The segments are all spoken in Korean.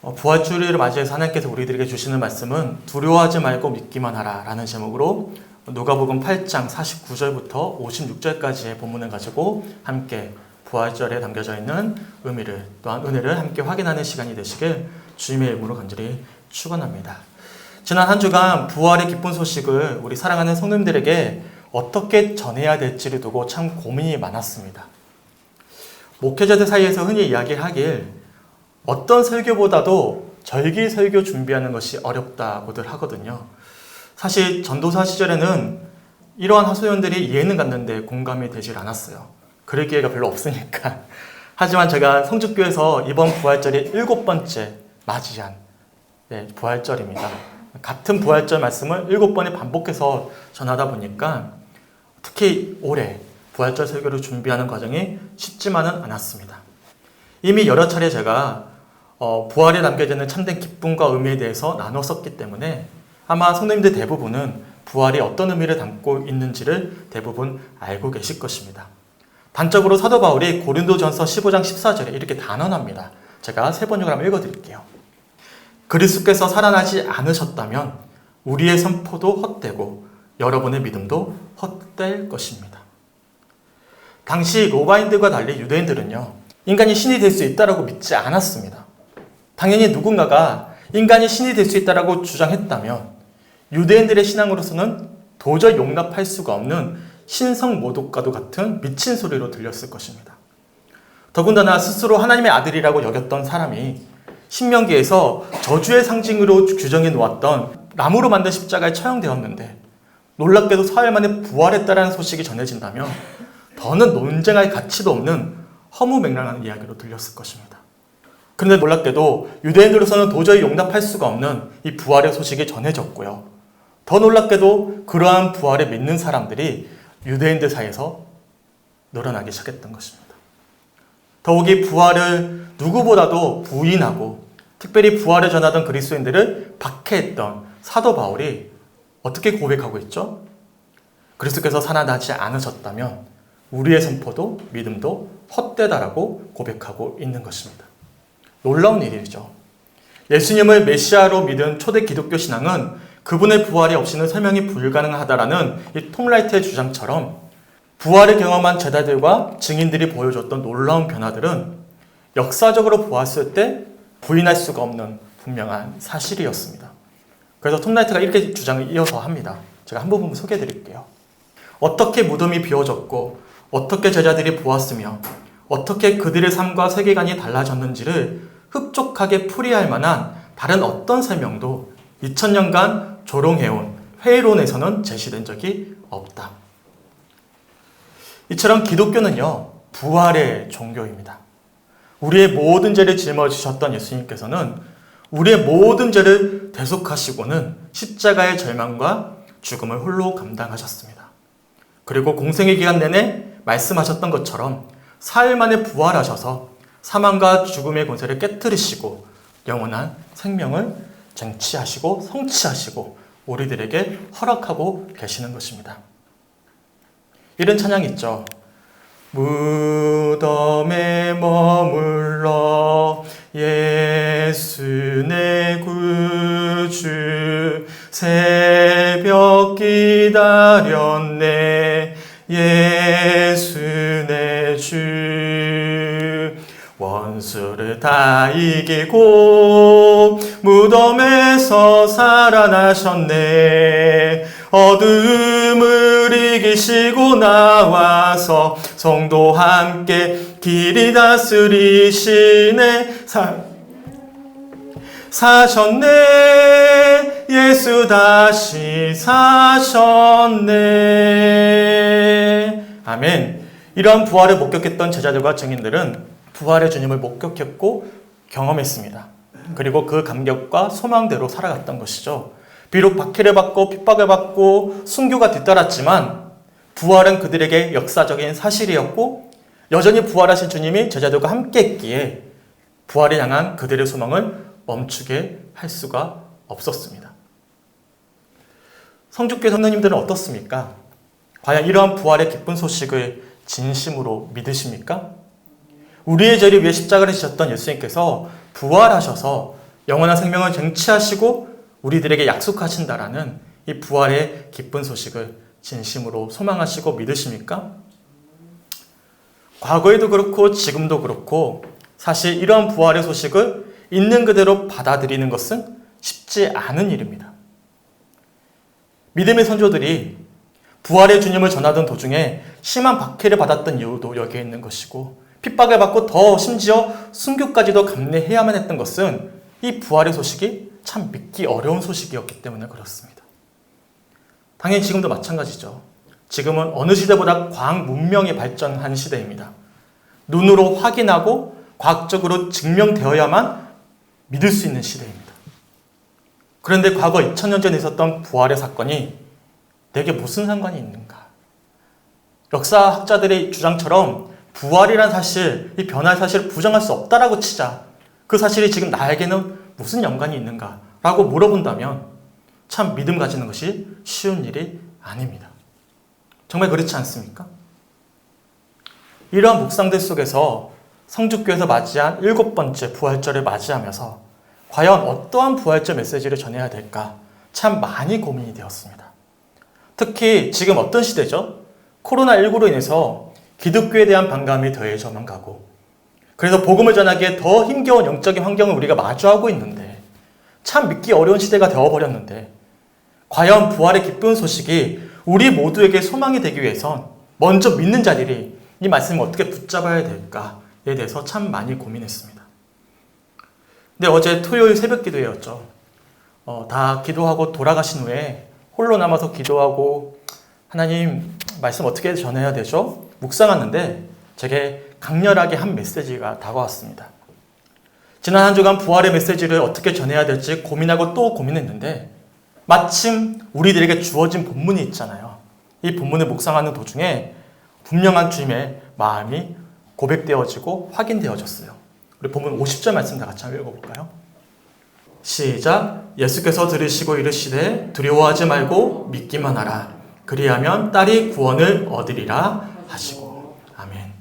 부활주일을 맞이해서 하나님께서 우리들에게 주시는 말씀은 두려워하지 말고 믿기만 하라 라는 제목으로 누가복음 8장 49절부터 56절까지의 본문을 가지고 함께 부활절에 담겨져 있는 의미를 또한 은혜를 함께 확인하는 시간이 되시길 주님의 이름으로 간절히 축원합니다. 지난 한 주간 부활의 기쁜 소식을 우리 사랑하는 성도님들에게 어떻게 전해야 될지를 두고 참 고민이 많았습니다. 목회자들 사이에서 흔히 이야기하길 어떤 설교보다도 절기 설교 준비하는 것이 어렵다고들 하거든요. 사실 전도사 시절에는 이러한 하소연들이 이해는 갔는데 공감이 되질 않았어요. 그럴 기회가 별로 없으니까. 하지만 제가 성주교에서 이번 부활절이 7번째 맞이한 부활절입니다. 같은 부활절 말씀을 7번에 반복해서 전하다 보니까 특히 올해 부활절 설교를 준비하는 과정이 쉽지만은 않았습니다. 이미 여러 차례 제가 부활에 담겨져 있는 참된 기쁨과 의미에 대해서 나눴었기 때문에 아마 성도님들 대부분은 부활이 어떤 의미를 담고 있는지를 대부분 알고 계실 것입니다. 단적으로 사도 바울이 고린도전서 15장 14절에 이렇게 단언합니다. 제가 세 번역을 한번 읽어드릴게요. 그리스도께서 살아나지 않으셨다면 우리의 선포도 헛되고 여러분의 믿음도 헛될 것입니다. 당시 로마인들과 달리 유대인들은요, 인간이 신이 될 수 있다고 믿지 않았습니다. 당연히 누군가가 인간이 신이 될 수 있다고 주장했다면 유대인들의 신앙으로서는 도저히 용납할 수가 없는 신성 모독과도 같은 미친 소리로 들렸을 것입니다. 더군다나 스스로 하나님의 아들이라고 여겼던 사람이 신명기에서 저주의 상징으로 규정해 놓았던 나무로 만든 십자가에 처형되었는데 놀랍게도 사흘 만에 부활했다라는 소식이 전해진다면 더는 논쟁할 가치도 없는 허무맹랑한 이야기로 들렸을 것입니다. 그런데 놀랍게도 유대인들로서는 도저히 용납할 수가 없는 이 부활의 소식이 전해졌고요. 더 놀랍게도 그러한 부활을 믿는 사람들이 유대인들 사이에서 늘어나기 시작했던 것입니다. 더욱이 부활을 누구보다도 부인하고 특별히 부활을 전하던 그리스도인들을 박해했던 사도 바울이 어떻게 고백하고 있죠? 그리스도께서 살아나지 않으셨다면 우리의 선포도 믿음도 헛되다라고 고백하고 있는 것입니다. 놀라운 일이죠. 예수님을 메시아로 믿은 초대 기독교 신앙은 그분의 부활이 없이는 설명이 불가능하다라는 이 톰 라이트의 주장처럼 부활을 경험한 제자들과 증인들이 보여줬던 놀라운 변화들은 역사적으로 보았을 때 부인할 수가 없는 분명한 사실이었습니다. 그래서 톰 라이트가 이렇게 주장을 이어서 합니다. 제가 한 부분 소개해 드릴게요. 어떻게 무덤이 비워졌고 어떻게 제자들이 보았으며 어떻게 그들의 삶과 세계관이 달라졌는지를 흡족하게 풀이할 만한 다른 어떤 설명도 2000년간 조롱해온 회의론에서는 제시된 적이 없다. 이처럼 기독교는요, 부활의 종교입니다. 우리의 모든 죄를 짊어지셨던 예수님께서는 우리의 모든 죄를 대속하시고는 십자가의 절망과 죽음을 홀로 감당하셨습니다. 그리고 공생의 기간 내내 말씀하셨던 것처럼 사흘 만에 부활하셔서 사망과 죽음의 권세를 깨뜨리시고 영원한 생명을 쟁취하시고 성취하시고 우리들에게 허락하고 계시는 것입니다. 이런 찬양이 있죠. 무덤에 머물러 예수 내 구주 새벽 기다렸네 예수 내 주 원수를 다 이기고 무덤에서 살아나셨네 어둠을 이기시고 나와서 성도와 함께 길이 다스리시네 사셨네 예수 다시 사셨네 아멘. 이러한 부활을 목격했던 제자들과 증인들은 부활의 주님을 목격했고 경험했습니다. 그리고 그 감격과 소망대로 살아갔던 것이죠. 비록 박해를 받고 핍박을 받고 순교가 뒤따랐지만 부활은 그들에게 역사적인 사실이었고 여전히 부활하신 주님이 제자들과 함께 했기에 부활을 향한 그들의 소망을 멈추게 할 수가 없었습니다. 성주교회 성도님들은 어떻습니까? 과연 이러한 부활의 기쁜 소식을 진심으로 믿으십니까? 우리의 죄를 위해 십자가를 지셨던 예수님께서 부활하셔서 영원한 생명을 쟁취하시고 우리들에게 약속하신다라는 이 부활의 기쁜 소식을 진심으로 소망하시고 믿으십니까? 과거에도 그렇고 지금도 그렇고 사실 이러한 부활의 소식을 있는 그대로 받아들이는 것은 쉽지 않은 일입니다. 믿음의 선조들이 부활의 주님을 전하던 도중에 심한 박해를 받았던 이유도 여기에 있는 것이고, 핍박을 받고 더 심지어 순교까지도 감내해야만 했던 것은 이 부활의 소식이 참 믿기 어려운 소식이었기 때문에 그렇습니다. 당연히 지금도 마찬가지죠. 지금은 어느 시대보다 과학 문명이 발전한 시대입니다. 눈으로 확인하고 과학적으로 증명되어야만 믿을 수 있는 시대입니다. 그런데 과거 2000년 전에 있었던 부활의 사건이 내게 무슨 상관이 있는가? 역사학자들의 주장처럼 부활이란 사실, 이 변화의 사실을 부정할 수 없다라고 치자 그 사실이 지금 나에게는 무슨 연관이 있는가? 라고 물어본다면 참 믿음 가지는 것이 쉬운 일이 아닙니다. 정말 그렇지 않습니까? 이러한 묵상들 속에서 성주교에서 맞이한 7번째 부활절을 맞이하면서 과연 어떠한 부활절 메시지를 전해야 될까 참 많이 고민이 되었습니다. 특히 지금 어떤 시대죠? 코로나19로 인해서 기독교에 대한 반감이 더해져만 가고, 그래서 복음을 전하기에 더 힘겨운 영적인 환경을 우리가 마주하고 있는데, 참 믿기 어려운 시대가 되어버렸는데, 과연 부활의 기쁜 소식이 우리 모두에게 소망이 되기 위해선 먼저 믿는 자들이 이 말씀을 어떻게 붙잡아야 될까에 대해서 참 많이 고민했습니다. 근데 어제 토요일 새벽 기도회였죠. 다 기도하고 돌아가신 후에 홀로 남아서 기도하고 하나님 말씀 어떻게 전해야 되죠? 묵상하는데 제게 강렬하게 한 메시지가 다가왔습니다. 지난 한 주간 부활의 메시지를 어떻게 전해야 될지 고민하고 또 고민했는데 마침 우리들에게 주어진 본문이 있잖아요. 이 본문을 묵상하는 도중에 분명한 주님의 마음이 고백되어지고 확인되어졌어요. 우리 본문 50절 말씀 다 같이 한번 읽어볼까요? 시작. 예수께서 들으시고 이르시되 두려워하지 말고 믿기만 하라. 그리하면 딸이 구원을 얻으리라 하시고. 아멘.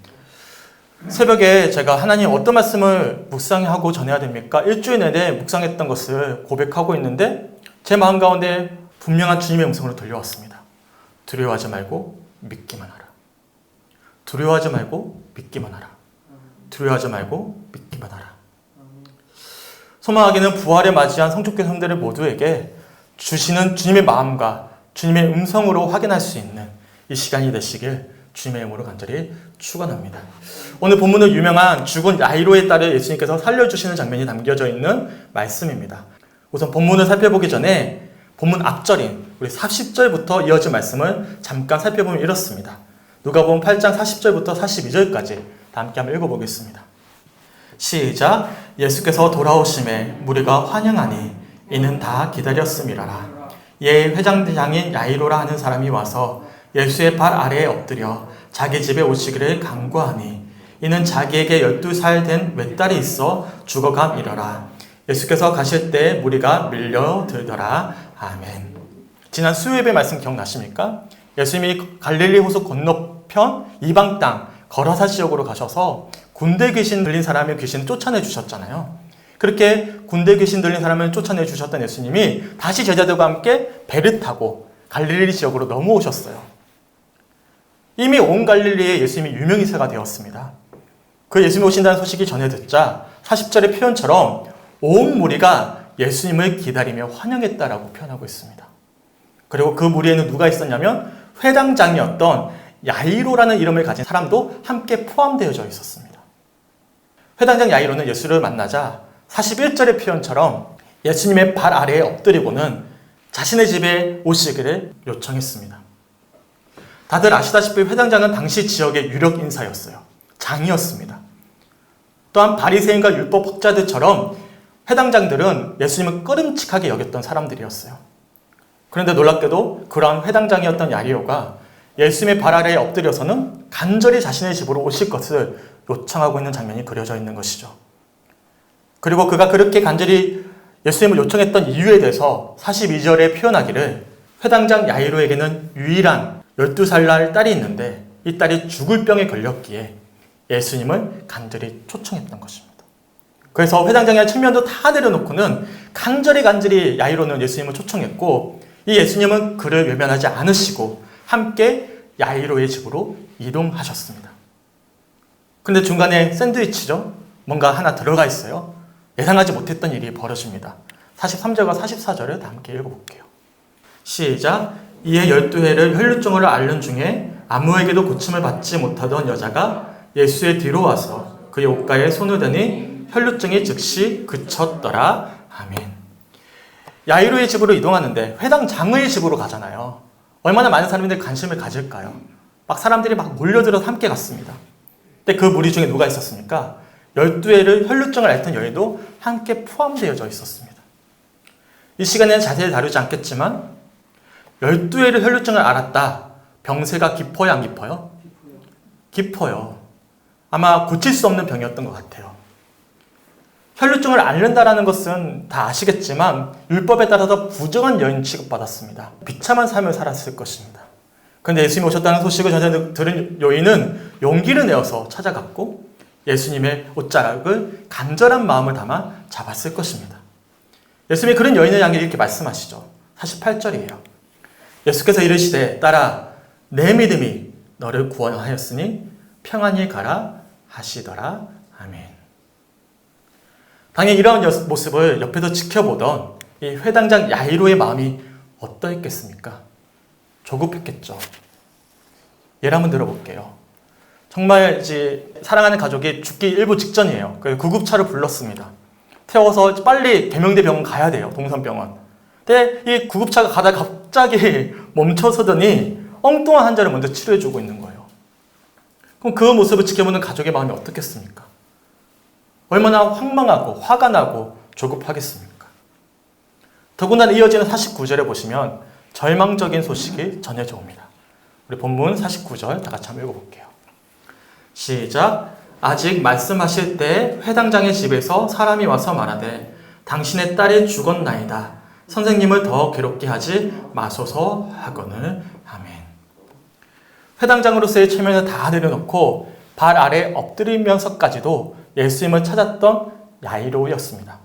새벽에 제가 하나님 어떤 말씀을 묵상하고 전해야 됩니까? 일주일 내내 묵상했던 것을 고백하고 있는데 제 마음 가운데 분명한 주님의 음성으로 들려왔습니다. 두려워하지 말고 믿기만 하라. 두려워하지 말고 믿기만 하라. 두려워하지 말고 믿기만 하라. 소망하기는 부활에 맞이한 성축교 성도들 모두에게 주시는 주님의 마음과 주님의 음성으로 확인할 수 있는 이 시간이 되시길 주님의 이름으로 간절히 축원합니다. 오늘 본문은 유명한 죽은 야이로의 딸을 예수님께서 살려주시는 장면이 담겨져 있는 말씀입니다. 우선 본문을 살펴보기 전에 본문 앞절인 우리 40절부터 이어진 말씀을 잠깐 살펴보면 이렇습니다. 누가복음 8장 40절부터 42절까지 다 함께 한번 읽어보겠습니다. 시작. 예수께서 돌아오심에 무리가 환영하니 이는 다 기다렸음이라라. 예 회장장인 야이로라 하는 사람이 와서 예수의 발 아래에 엎드려 자기 집에 오시기를 간구하니 이는 자기에게 12살 된 외딸이 있어 죽어감이러라. 예수께서 가실 때 무리가 밀려들더라. 아멘. 지난 수요예배 말씀 기억나십니까? 예수님이 갈릴리 호수 건너편 이방 땅 거라사 지역으로 가셔서 군대 귀신 들린 사람의 귀신을 쫓아내 주셨잖아요. 그렇게 군대 귀신 들린 사람을 쫓아내 주셨던 예수님이 다시 제자들과 함께 배를 타고 갈릴리 지역으로 넘어오셨어요. 이미 온 갈릴리에 예수님이 유명인사가 되었습니다. 그 예수님이 오신다는 소식이 전해 듣자 40절의 표현처럼 온 무리가 예수님을 기다리며 환영했다라고 표현하고 있습니다. 그리고 그 무리에는 누가 있었냐면 회당장이었던 야이로라는 이름을 가진 사람도 함께 포함되어져 있었습니다. 회당장 야이로는 예수를 만나자 41절의 표현처럼 예수님의 발 아래에 엎드리고는 자신의 집에 오시기를 요청했습니다. 다들 아시다시피 회당장은 당시 지역의 유력 인사였어요. 장이었습니다. 또한 바리새인과 율법 학자들처럼 회당장들은 예수님을 꺼림칙하게 여겼던 사람들이었어요. 그런데 놀랍게도 그러한 회당장이었던 야이로가 예수님의 발 아래에 엎드려서는 간절히 자신의 집으로 오실 것을 요청하고 있는 장면이 그려져 있는 것이죠. 그리고 그가 그렇게 간절히 예수님을 요청했던 이유에 대해서 42절에 표현하기를 회당장 야이로에게는 유일한 12살 딸이 있는데 이 딸이 죽을 병에 걸렸기에 예수님을 간절히 초청했던 것입니다. 그래서 회당장의 측면도 다 내려놓고는 간절히 야이로는 예수님을 초청했고, 이 예수님은 그를 외면하지 않으시고 함께 야이로의 집으로 이동하셨습니다. 근데 중간에 샌드위치죠. 뭔가 하나 들어가 있어요. 예상하지 못했던 일이 벌어집니다. 43절과 44절을 다 함께 읽어볼게요. 시작. 이에 12해를 혈루증을 앓는 중에 아무에게도 고침을 받지 못하던 여자가 예수의 뒤로 와서 그의 옷가에 손을 대니 혈루증이 즉시 그쳤더라. 아멘. 야이로의 집으로 이동하는데 회당장의 집으로 가잖아요. 얼마나 많은 사람들이 관심을 가질까요? 막 사람들이 막 몰려들어서 함께 갔습니다. 근데 그 무리 중에 누가 있었습니까? 12해를 혈루증을 앓던 여인도 함께 포함되어져 있었습니다. 이 시간에는 자세히 다루지 않겠지만 12해를 혈루증을 앓았다. 병세가 깊어요, 안 깊어요? 깊어요. 아마 고칠 수 없는 병이었던 것 같아요. 혈루증을 앓는다라는 것은 다 아시겠지만 율법에 따라서 부정한 여인 취급받았습니다. 비참한 삶을 살았을 것입니다. 그런데 예수님이 오셨다는 소식을 전해 들은 여인은 용기를 내어서 찾아갔고 예수님의 옷자락을 간절한 마음을 담아 잡았을 것입니다. 예수님이 그런 여인을 향해 이렇게 말씀하시죠. 48절이에요. 예수께서 이르시되 딸아 내 믿음이 너를 구원하였으니 평안히 가라 하시더라. 아멘. 당연히 이러한 모습을 옆에서 지켜보던 이 회당장 야이로의 마음이 어떠했겠습니까? 조급했겠죠. 예를 한번 들어볼게요. 정말 이제 사랑하는 가족이 죽기 일부 직전이에요. 그래서 구급차를 불렀습니다. 태워서 빨리 계명대 병원 가야 돼요. 동산병원. 근데 이 구급차가 가다가 갑자기 멈춰서더니 엉뚱한 환자를 먼저 치료해주고 있는 거예요. 그럼 그 모습을 지켜보는 가족의 마음이 어떻겠습니까? 얼마나 황망하고 화가 나고 조급하겠습니까? 더군다나 이어지는 49절에 보시면 절망적인 소식이 전해져 옵니다. 우리 본문 49절 다 같이 한번 읽어볼게요. 시작. 아직 말씀하실 때 회당장의 집에서 사람이 와서 말하되 당신의 딸이 죽었나이다. 선생님을 더 괴롭게 하지 마소서 하거늘. 아멘. 회당장으로서의 체면을 다 내려놓고 발 아래 엎드리면서까지도 예수님을 찾았던 야이로였습니다.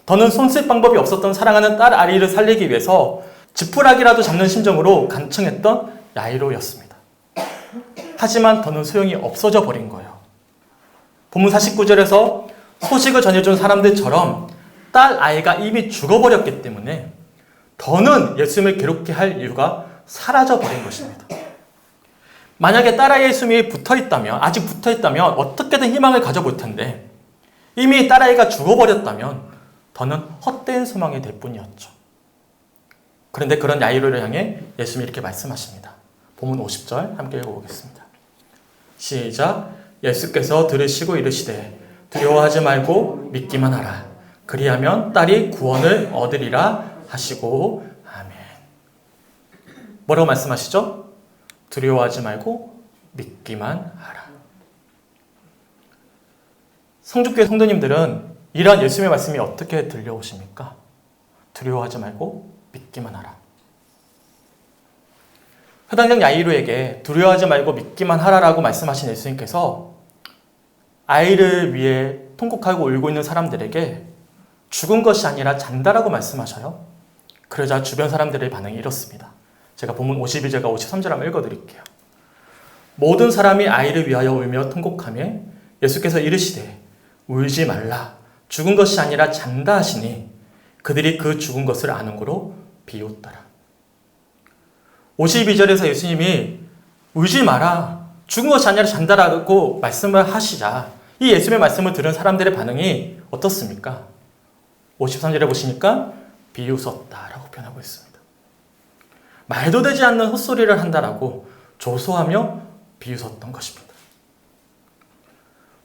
더는 손쓸 방법이 없었던 사랑하는 딸 아리를 살리기 위해서 지푸라기라도 잡는 심정으로 간청했던 야이로였습니다. 하지만 더는 소용이 없어져 버린 거예요. 본문 49절에서 소식을 전해준 사람들처럼 딸 아이가 이미 죽어버렸기 때문에 더는 예수님을 괴롭게 할 이유가 사라져 버린 것입니다. 만약에 딸아이의 예수님이 아직 붙어있다면 어떻게든 희망을 가져볼 텐데 이미 딸아이가 죽어버렸다면 더는 헛된 소망이 될 뿐이었죠. 그런데 그런 야이로를 향해 예수님이 이렇게 말씀하십니다. 본문 50절 함께 읽어보겠습니다. 시작. 예수께서 들으시고 이르시되 두려워하지 말고 믿기만 하라. 그리하면 딸이 구원을 얻으리라 하시고. 아멘. 뭐라고 말씀하시죠? 두려워하지 말고 믿기만 하라. 성주교회 성도님들은 이러한 예수님의 말씀이 어떻게 들려오십니까? 두려워하지 말고 믿기만 하라. 회당장 야이로에게 두려워하지 말고 믿기만 하라라고 말씀하신 예수님께서 아이를 위해 통곡하고 울고 있는 사람들에게 죽은 것이 아니라 잔다라고 말씀하셔요. 그러자 주변 사람들의 반응이 이렇습니다. 제가 본문 52절과 53절 한번 읽어드릴게요. 모든 사람이 아이를 위하여 울며 통곡하며 예수께서 이르시되 울지 말라. 죽은 것이 아니라 잔다 하시니 그들이 그 죽은 것을 아는 고로 비웃더라. 52절에서 예수님이 울지 마라. 죽은 것이 아니라 잔다라고 말씀을 하시자 이 예수님의 말씀을 들은 사람들의 반응이 어떻습니까? 53절에 보시니까 비웃었다라고 표현하고 있습니다. 말도 되지 않는 헛소리를 한다라고 조소하며 비웃었던 것입니다.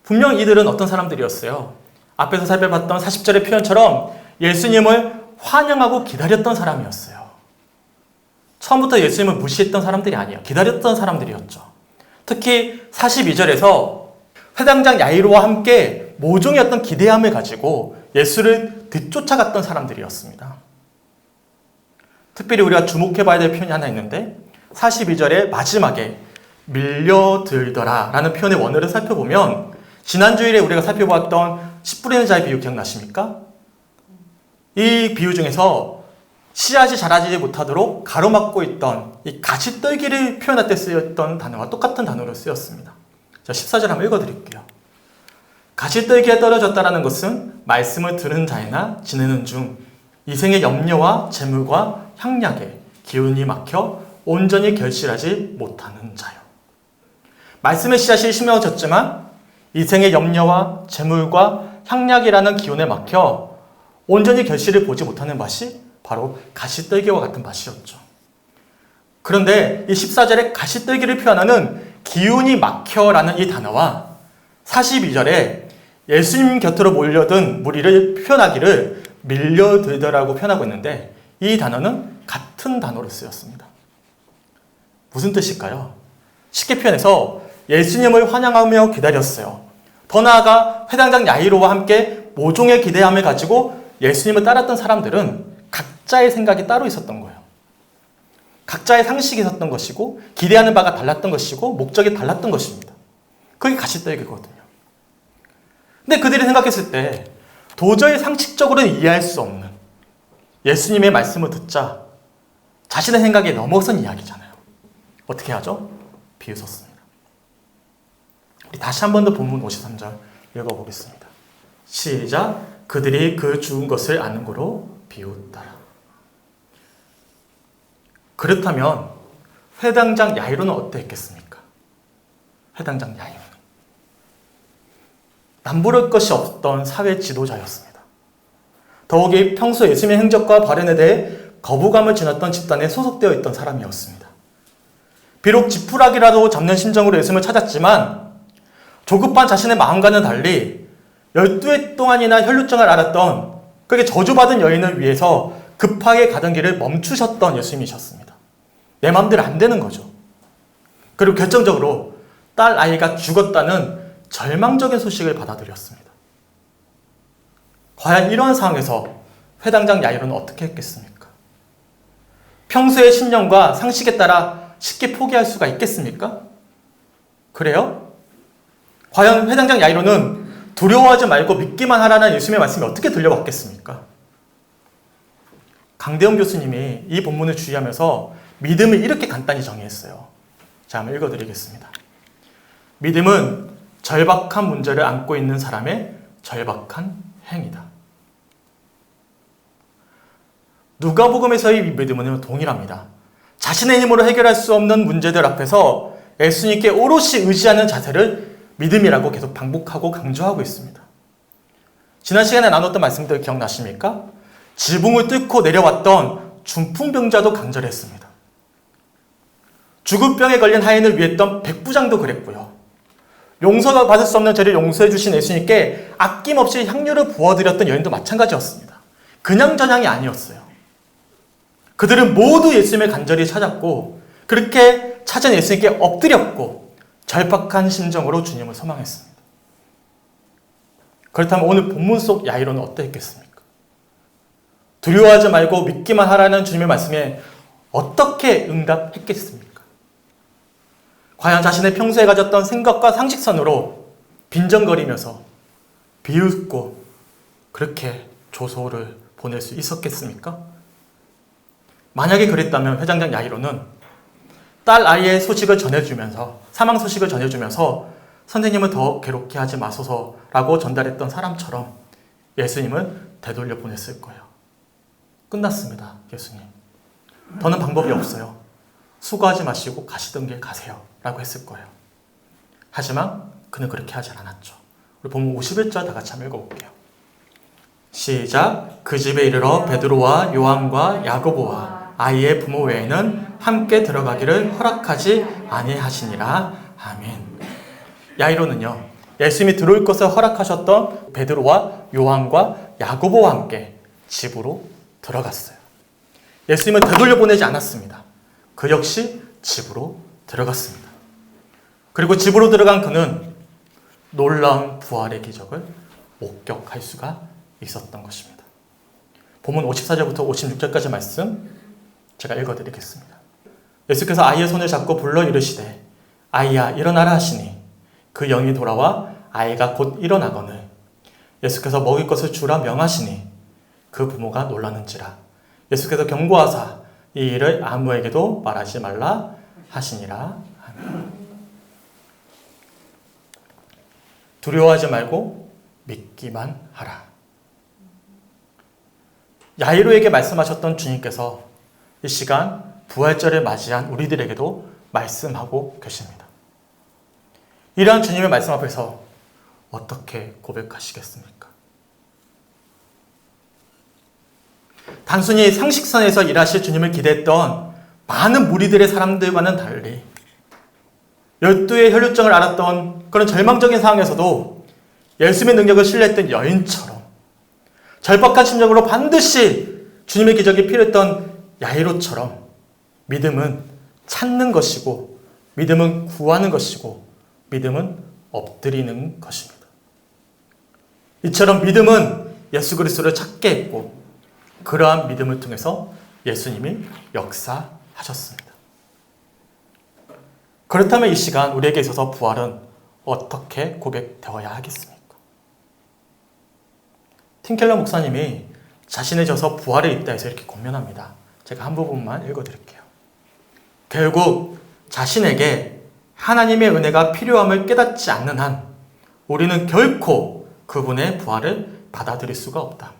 분명 이들은 어떤 사람들이었어요? 앞에서 살펴봤던 40절의 표현처럼 예수님을 환영하고 기다렸던 사람이었어요. 처음부터 예수님을 무시했던 사람들이 아니에요. 기다렸던 사람들이었죠. 특히 42절에서 회당장 야이로와 함께 모종의 어떤 기대함을 가지고 예수를 뒤쫓아갔던 사람들이었습니다. 특별히 우리가 주목해봐야 될 표현이 하나 있는데 42절의 마지막에 밀려들더라 라는 표현의 원어를 살펴보면 지난 주일에 우리가 살펴보았던 씨 뿌리는 자의 비유 기억나십니까? 이 비유 중에서 씨앗이 자라지 못하도록 가로막고 있던 이 가시떨기를 표현할 때 쓰였던 단어와 똑같은 단어로 쓰였습니다. 자, 14절 한번 읽어드릴게요. 가시떨기에 떨어졌다라는 것은 말씀을 들은 자이나 지내는 중 이생의 염려와 재물과 향락에 기운이 막혀 온전히 결실하지 못하는 자요. 말씀의 씨앗이 심어졌지만 이생의 염려와 재물과 향락이라는 기운에 막혀 온전히 결실을 보지 못하는 밭이 바로 가시떨기와 같은 밭이었죠. 그런데 이 14절에 가시떨기를 표현하는 기운이 막혀라는 이 단어와 42절에 예수님 곁으로 몰려든 무리를 표현하기를 밀려들더라고 표현하고 있는데 이 단어는 같은 단어로 쓰였습니다. 무슨 뜻일까요? 쉽게 표현해서 예수님을 환영하며 기다렸어요. 더 나아가 회당장 야이로와 함께 모종의 기대함을 가지고 예수님을 따랐던 사람들은 각자의 생각이 따로 있었던 거예요. 각자의 상식이 있었던 것이고 기대하는 바가 달랐던 것이고 목적이 달랐던 것입니다. 그게 가시떨기거든요. 근데 그들이 생각했을 때 도저히 상식적으로는 이해할 수 없는 예수님의 말씀을 듣자 자신의 생각에 넘어선 이야기잖아요. 어떻게 하죠? 비웃었습니다. 우리 다시 한 번 더 본문 53절 읽어보겠습니다. 시작. 그들이 그 죽은 것을 아는 고로 비웃더라. 그렇다면 회당장 야이로는 어땠겠습니까? 회당장 야이로는 남부를 것이 없던 사회 지도자였습니다. 더욱이 평소 예수님의 행적과 발언에 대해 거부감을 지녔던 집단에 소속되어 있던 사람이었습니다. 비록 지푸라기라도 잡는 심정으로 예수님을 찾았지만 조급한 자신의 마음과는 달리 12해 동안이나 혈루증을 앓았던 그렇게 저주받은 여인을 위해서 급하게 가던 길을 멈추셨던 예수님이셨습니다. 내 마음대로 안 되는 거죠. 그리고 결정적으로 딸 아이가 죽었다는 절망적인 소식을 받아들였습니다. 과연 이런 상황에서 회당장 야이로는 어떻게 했겠습니까? 평소의 신념과 상식에 따라 쉽게 포기할 수가 있겠습니까? 그래요? 과연 회당장 야이로는 두려워하지 말고 믿기만 하라는 예수님의 말씀이 어떻게 들려왔겠습니까? 강대영 교수님이 이 본문을 주의하면서 믿음을 이렇게 간단히 정의했어요. 자, 한번 읽어드리겠습니다. 믿음은 절박한 문제를 안고 있는 사람의 절박한 행위다. 누가복음에서의 믿음은 동일합니다. 자신의 힘으로 해결할 수 없는 문제들 앞에서 예수님께 오롯이 의지하는 자세를 믿음이라고 계속 반복하고 강조하고 있습니다. 지난 시간에 나눴던 말씀들 기억나십니까? 지붕을 뚫고 내려왔던 중풍병자도 간절했습니다. 죽을 병에 걸린 하인을 위했던 백부장도 그랬고요. 용서가 받을 수 없는 죄를 용서해 주신 예수님께 아낌없이 향유를 부어드렸던 여인도 마찬가지였습니다. 그냥 저냥이 아니었어요. 그들은 모두 예수님을 간절히 찾았고 그렇게 찾은 예수님께 엎드렸고 절박한 심정으로 주님을 소망했습니다. 그렇다면 오늘 본문 속 야이로는 어땠겠습니까? 두려워하지 말고 믿기만 하라는 주님의 말씀에 어떻게 응답했겠습니까? 과연 자신의 평소에 가졌던 생각과 상식선으로 빈정거리면서 비웃고 그렇게 조소를 보낼 수 있었겠습니까? 만약에 그랬다면 회당장 야이로는 딸 아이의 소식을 전해주면서 사망 소식을 전해주면서 선생님을 더 괴롭게 하지 마소서라고 전달했던 사람처럼 예수님을 되돌려 보냈을 거예요. 끝났습니다. 예수님. 더는 방법이 없어요. 수고하지 마시고 가시던 길 가세요. 라고 했을 거예요. 하지만 그는 그렇게 하지 않았죠. 우리 본문 51절 다 같이 한번 읽어볼게요. 시작. 그 집에 이르러 베드로와 요한과 야고보와 아이의 부모 외에는 함께 들어가기를 허락하지 아니하시니라. 아멘. 야이로는요, 예수님이 들어올 것을 허락하셨던 베드로와 요한과 야고보와 함께 집으로 들어갔어요. 예수님은 되돌려 보내지 않았습니다. 그 역시 집으로 들어갔습니다. 그리고 집으로 들어간 그는 놀라운 부활의 기적을 목격할 수가 있었던 것입니다. 본문 54절부터 56절까지 말씀 제가 읽어드리겠습니다. 예수께서 아이의 손을 잡고 불러 이르시되 아이야 일어나라 하시니 그 영이 돌아와 아이가 곧 일어나거늘 예수께서 먹을 것을 주라 명하시니 그 부모가 놀라는지라. 예수께서 경고하사 이 일을 아무에게도 말하지 말라 하시니라. 아멘. 두려워하지 말고 믿기만 하라. 야이로에게 말씀하셨던 주님께서 이 시간 부활절을 맞이한 우리들에게도 말씀하고 계십니다. 이러한 주님의 말씀 앞에서 어떻게 고백하시겠습니까? 단순히 상식선에서 일하실 주님을 기대했던 많은 무리들의 사람들과는 달리 12의 혈루증을 앓았던 그런 절망적인 상황에서도 예수님의 능력을 신뢰했던 여인처럼 절박한 심정으로 반드시 주님의 기적이 필요했던 야이로처럼 믿음은 찾는 것이고 믿음은 구하는 것이고 믿음은 엎드리는 것입니다. 이처럼 믿음은 예수 그리스도를 찾게 했고 그러한 믿음을 통해서 예수님이 역사하셨습니다. 그렇다면 이 시간 우리에게 있어서 부활은 어떻게 고백되어야 하겠습니까? 팀켈러 목사님이 자신의 저서 부활에 있다 해서 이렇게 권면합니다. 제가 한 부분만 읽어드릴게요. 결국 자신에게 하나님의 은혜가 필요함을 깨닫지 않는 한 우리는 결코 그분의 부활을 받아들일 수가 없다.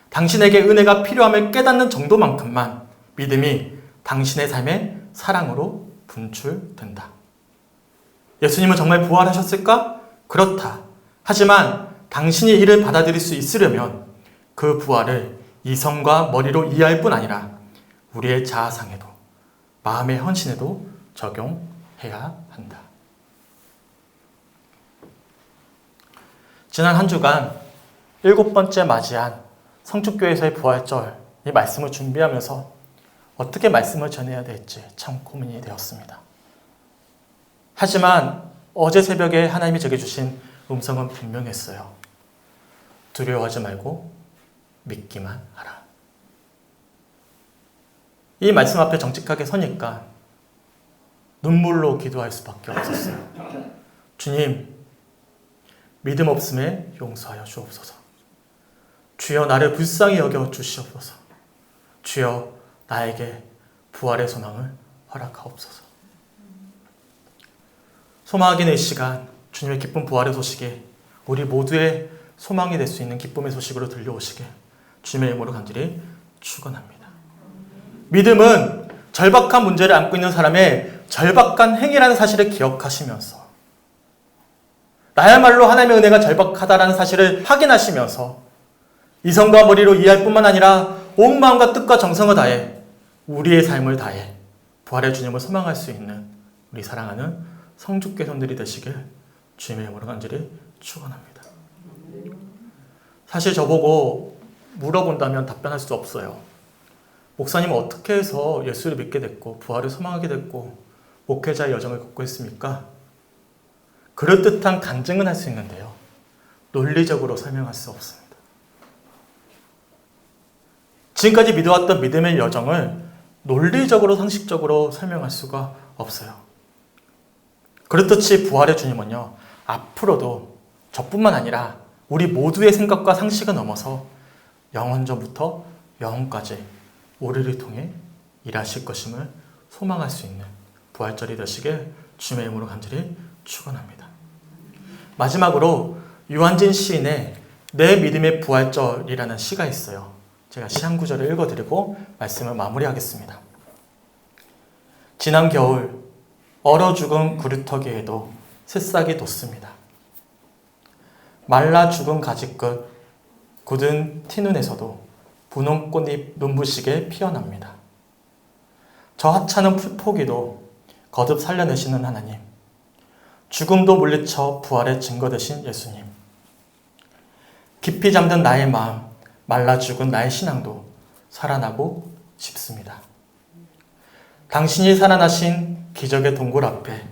당신에게 은혜가 필요함을 깨닫는 정도만큼만 믿음이 당신의 삶의 사랑으로 분출된다. 예수님은 정말 부활하셨을까? 그렇다. 하지만 당신이 이를 받아들일 수 있으려면 그 부활을 이성과 머리로 이해할 뿐 아니라 우리의 자아상에도 마음의 헌신에도 적용해야 한다. 지난 한 주간 7번째 맞이한 성축교회에서의 부활절 이 말씀을 준비하면서 어떻게 말씀을 전해야 될지 참 고민이 되었습니다. 하지만 어제 새벽에 하나님이 제게 주신 음성은 분명했어요. 두려워하지 말고 믿기만 하라. 이 말씀 앞에 정직하게 서니까 눈물로 기도할 수밖에 없었어요. 주님, 믿음 없음에 용서하여 주옵소서. 주여 나를 불쌍히 여겨 주시옵소서. 주여 나에게 부활의 소망을 허락하옵소서. 소망하기는 이 시간 주님의 기쁜 부활의 소식이 우리 모두의 소망이 될 수 있는 기쁨의 소식으로 들려오시길 주님의 이름으로 간절히 축원합니다. 믿음은 절박한 문제를 안고 있는 사람의 절박한 행위라는 사실을 기억하시면서 나야말로 하나님의 은혜가 절박하다라는 사실을 확인하시면서 이성과 머리로 이해할 뿐만 아니라 온 마음과 뜻과 정성을 다해 우리의 삶을 다해 부활의 주님을 소망할 수 있는 우리 사랑하는 성죽교 손들이 되시길 주님의 이름으로 간절히 축원합니다. 사실 저보고 물어본다면 답변할 수 없어요. 목사님은 어떻게 해서 예수를 믿게 됐고 부활을 소망하게 됐고 목회자의 여정을 걷고 있습니까? 그럴듯한 간증은 할 수 있는데요. 논리적으로 설명할 수 없습니다. 지금까지 믿어왔던 믿음의 여정을 논리적으로 상식적으로 설명할 수가 없어요. 그렇듯이 부활의 주님은요. 앞으로도 저뿐만 아니라 우리 모두의 생각과 상식을 넘어서 영원전부터 영원까지 우리를 통해 일하실 것임을 소망할 수 있는 부활절이 되시길 주님의 이름으로 간절히 축원합니다. 마지막으로 유한진 시인의 내 믿음의 부활절이라는 시가 있어요. 제가 시 한 구절을 읽어드리고 말씀을 마무리하겠습니다. 지난 겨울 얼어 죽은 구루터기에도 새싹이 돋습니다. 말라 죽은 가지 끝 굳은 티눈에서도 분홍 꽃잎 눈부시게 피어납니다. 저 하찮은 풀포기도 거듭 살려내시는 하나님, 죽음도 물리쳐 부활의 증거 되신 예수님, 깊이 잠든 나의 마음, 말라 죽은 나의 신앙도 살아나고 싶습니다. 당신이 살아나신 기적의 동굴 앞에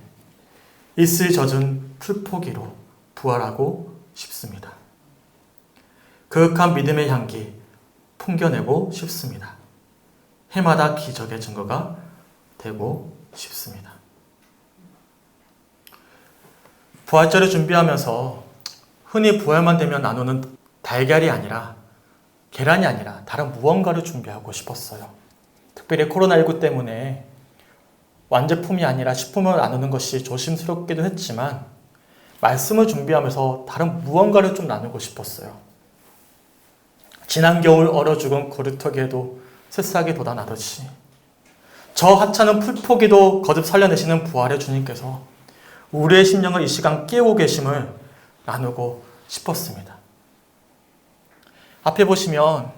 이슬 젖은 풀포기로 부활하고 싶습니다. 그윽한 믿음의 향기 풍겨내고 싶습니다. 해마다 기적의 증거가 되고 싶습니다. 부활절을 준비하면서 흔히 부활만 되면 나누는 달걀이 아니라 계란이 아니라 다른 무언가를 준비하고 싶었어요. 특별히 코로나19 때문에 완제품이 아니라 식품을 나누는 것이 조심스럽기도 했지만 말씀을 준비하면서 다른 무언가를 좀 나누고 싶었어요. 지난 겨울 얼어 죽은 구루터기에도 새싹이 돋아나듯이 저 하찮은 풀포기도 거듭 살려내시는 부활의 주님께서 우리의 심령을 이 시간 깨우고 계심을 나누고 싶었습니다. 앞에 보시면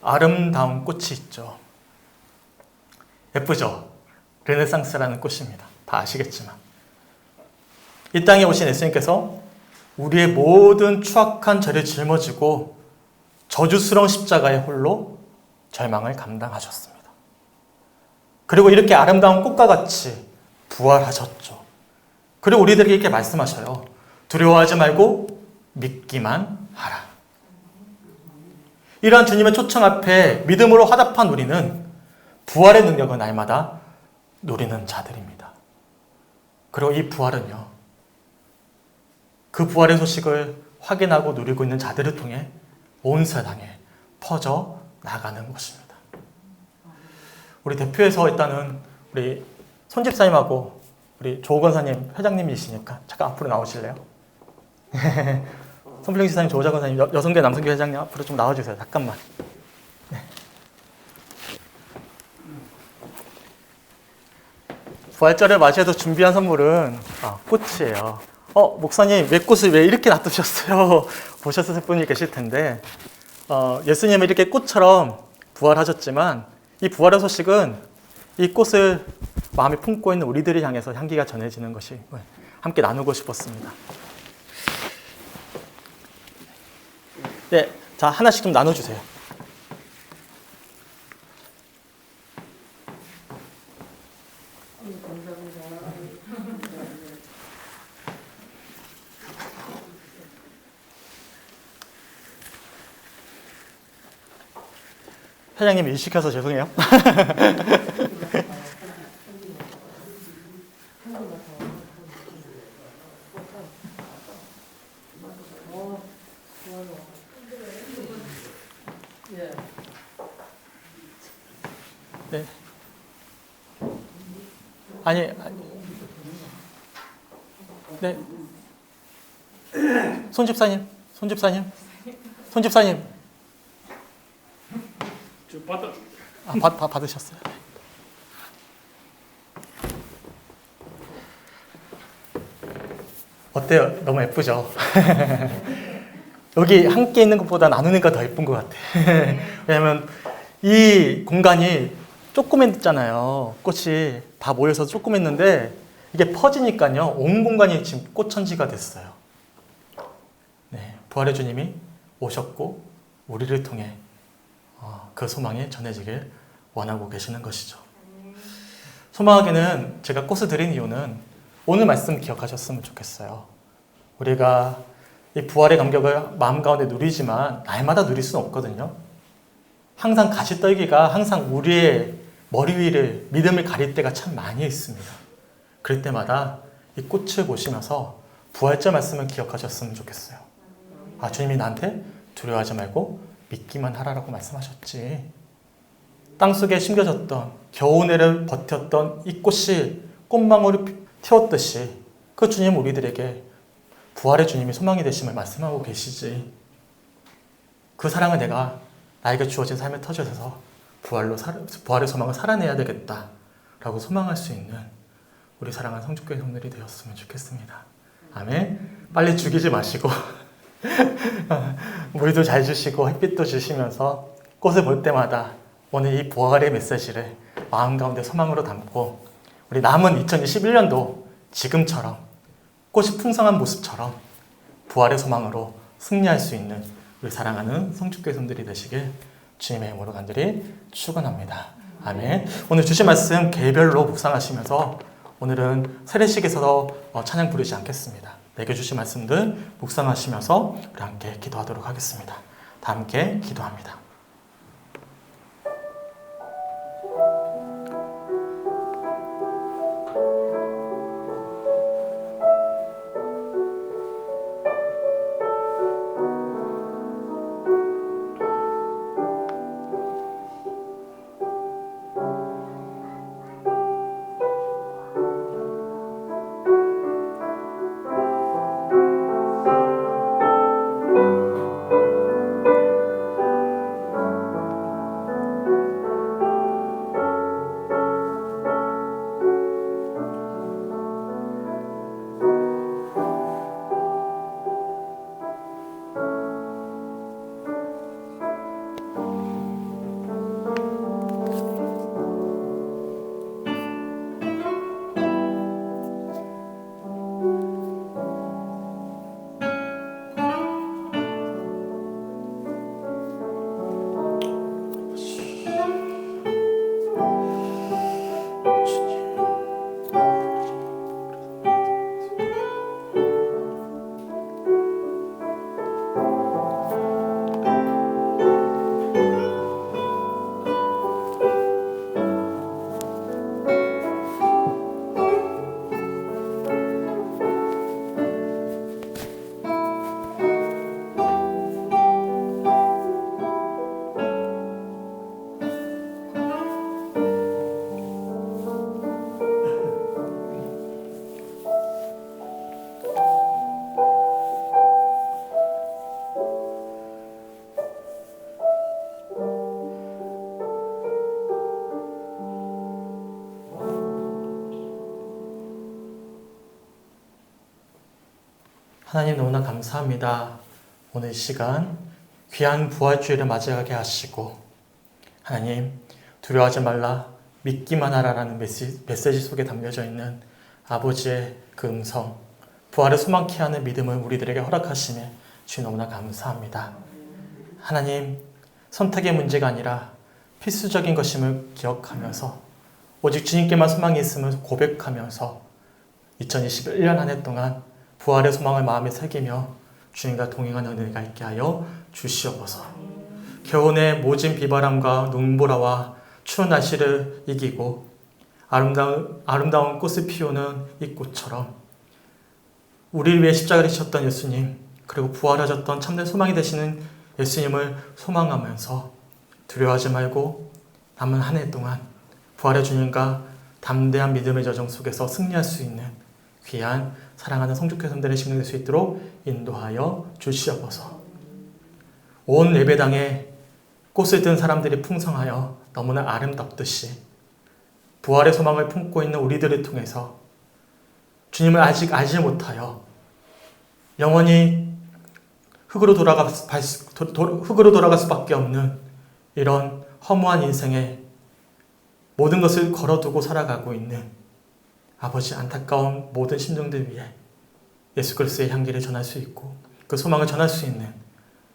아름다운 꽃이 있죠. 예쁘죠? 르네상스라는 꽃입니다. 다 아시겠지만 이 땅에 오신 예수님께서 우리의 모든 추악한 죄를 짊어지고 저주스러운 십자가의 홀로 절망을 감당하셨습니다. 그리고 이렇게 아름다운 꽃과 같이 부활하셨죠. 그리고 우리들에게 이렇게 말씀하셔요. 두려워하지 말고 믿기만 하라. 이러한 주님의 초청 앞에 믿음으로 화답한 우리는 부활의 능력을 날마다 누리는 자들입니다. 그리고 이 부활은요, 그 부활의 소식을 확인하고 누리고 있는 자들을 통해 온 세상에 퍼져 나가는 것입니다. 우리 대표에서 일단은 우리 손집사님하고 우리 조 권사님 회장님이시니까 잠깐 앞으로 나오실래요? 손필영 지사님, 조자 권사님, 여성계 남성계 회장님 앞으로 좀 나와주세요. 잠깐만. 네. 부활절을 맞이해서 준비한 선물은 꽃이에요. 목사님 왜 꽃을 왜 이렇게 놔두셨어요? 보셨을 분이 계실 텐데 예수님은 이렇게 꽃처럼 부활하셨지만 이 부활의 소식은 이 꽃을 마음에 품고 있는 우리들을 향해서 향기가 전해지는 것이 함께 나누고 싶었습니다. 네, 자 하나씩 좀 나눠주세요. 회장님 일 시켜서 죄송해요. 네. 아니. 네. 손집사님. 받으셨어요. 어때요? 너무 예쁘죠? 여기 함께 있는 것보다 나누니까 더 예쁜 것 같아. 왜냐면 이 공간이 조그맸잖아요. 꽃이 다 모여서 조그맸는데 이게 퍼지니까요. 온 공간이 지금 꽃천지가 됐어요. 네, 부활의 주님이 오셨고 우리를 통해 그 소망이 전해지길 원하고 계시는 것이죠. 소망에게는 제가 꽃을 드린 이유는 오늘 말씀 기억하셨으면 좋겠어요. 우리가 이 부활의 감격을 마음 가운데 누리지만 날마다 누릴 수는 없거든요. 항상 가시떨기가 항상 우리의 머리 위를 믿음을 가릴 때가 참 많이 있습니다. 그럴 때마다 이 꽃을 보시면서 부활절 말씀을 기억하셨으면 좋겠어요. 주님이 나한테 두려워하지 말고 믿기만 하라라고 말씀하셨지. 땅속에 심겨졌던 겨우내를 버텼던 이 꽃이 꽃망울을 튀었듯이 그 주님 우리들에게 부활의 주님이 소망이 되심을 말씀하고 계시지. 그 사랑을 내가 나에게 주어진 삶의 터전에서 부활의 소망을 살아내야 되겠다라고 소망할 수 있는 우리 사랑하는 성주교회 성들이 되었으면 좋겠습니다. 아멘. 빨리 죽이지 마시고 물도 잘 주시고 햇빛도 주시면서 꽃을 볼 때마다 오늘 이 부활의 메시지를 마음 가운데 소망으로 담고 우리 남은 2021년도 지금처럼 꽃이 풍성한 모습처럼 부활의 소망으로 승리할 수 있는 우리 사랑하는 성주교회 성들이 되시길 주님의 이름으로 간절히 축원합니다. 아멘. 오늘 주신 말씀 개별로 묵상하시면서 오늘은 세례식에서 찬양 부르지 않겠습니다. 내게 주신 말씀들 묵상하시면서 우리 함께 기도하도록 하겠습니다. 다 함께 기도합니다. 하나님 너무나 감사합니다. 오늘 시간 귀한 부활주일을 맞이하게 하시고 하나님 두려워하지 말라 믿기만 하라라는 메시지 속에 담겨져 있는 아버지의 그 음성, 부활을 소망케 하는 믿음을 우리들에게 허락하심에 주님 너무나 감사합니다. 하나님 선택의 문제가 아니라 필수적인 것임을 기억하면서 오직 주님께만 소망이 있음을 고백하면서 2021년 한 해 동안 부활의 소망을 마음에 새기며 주님과 동행하는 은혜가 있게 하여 주시옵소서. 겨우내 모진 비바람과 눈보라와 추운 날씨를 이기고 아름다운 꽃을 피우는 이 꽃처럼 우리를 위해 십자가를 지셨던 예수님, 그리고 부활하셨던 참된 소망이 되시는 예수님을 소망하면서 두려워하지 말고 남은 한 해 동안 부활의 주님과 담대한 믿음의 저정 속에서 승리할 수 있는 귀한 사랑하는 성족회선들의 시간이 될 수 있도록 인도하여 주시옵소서. 온 예배당에 꽃을 든 사람들이 풍성하여 너무나 아름답듯이 부활의 소망을 품고 있는 우리들을 통해서 주님을 아직 알지 못하여 영원히 흙으로 돌아갈 수밖에 없는 이런 허무한 인생에 모든 것을 걸어두고 살아가고 있는 아버지 안타까운 모든 심정들 위해 예수 그리스도의 향기를 전할 수 있고 그 소망을 전할 수 있는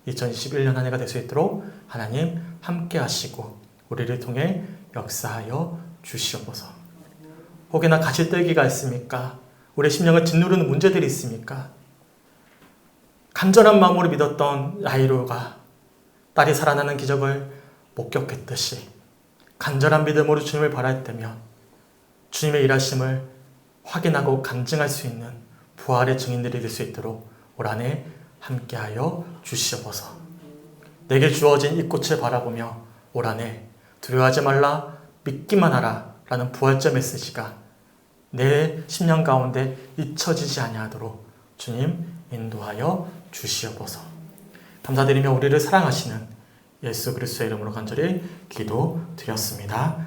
2021년 한 해가 될 수 있도록 하나님 함께 하시고 우리를 통해 역사하여 주시옵소서. 혹여나 가시떨기가 있습니까? 우리의 심령을 짓누르는 문제들이 있습니까? 간절한 마음으로 믿었던 야이로가 딸이 살아나는 기적을 목격했듯이 간절한 믿음으로 주님을 바랄 때면 주님의 일하심을 확인하고 간증할 수 있는 부활의 증인들이 될 수 있도록 올 한 해 함께하여 주시옵소서. 내게 주어진 이 꽃을 바라보며 올 한 해 두려워하지 말라 믿기만 하라 라는 부활절 메시지가 내 심령 가운데 잊혀지지 아니하도록 주님 인도하여 주시옵소서. 감사드리며 우리를 사랑하시는 예수 그리스도의 이름으로 간절히 기도드렸습니다.